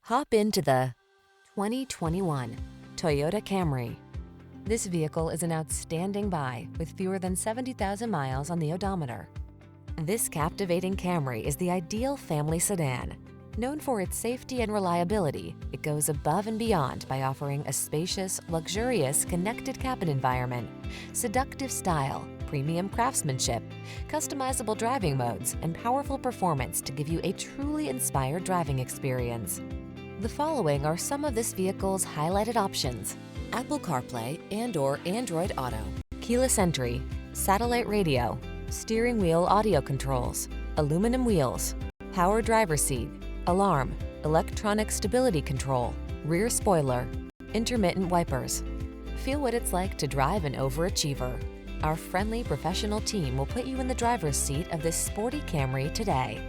Hop into the 2021 Toyota Camry. This vehicle is an outstanding buy with fewer than 70,000 miles on the odometer. This captivating Camry is the ideal family sedan. Known for its safety and reliability, it goes above and beyond by offering a spacious, luxurious, connected cabin environment, seductive style, premium craftsmanship, customizable driving modes, and powerful performance to give you a truly inspired driving experience. The following are some of this vehicle's highlighted options: Apple CarPlay and/or Android Auto, keyless entry, satellite radio, steering wheel audio controls, aluminum wheels, power driver seat, alarm, electronic stability control, rear spoiler, intermittent wipers. Feel what it's like to drive an overachiever. Our friendly professional team will put you in the driver's seat of this sporty Camry today.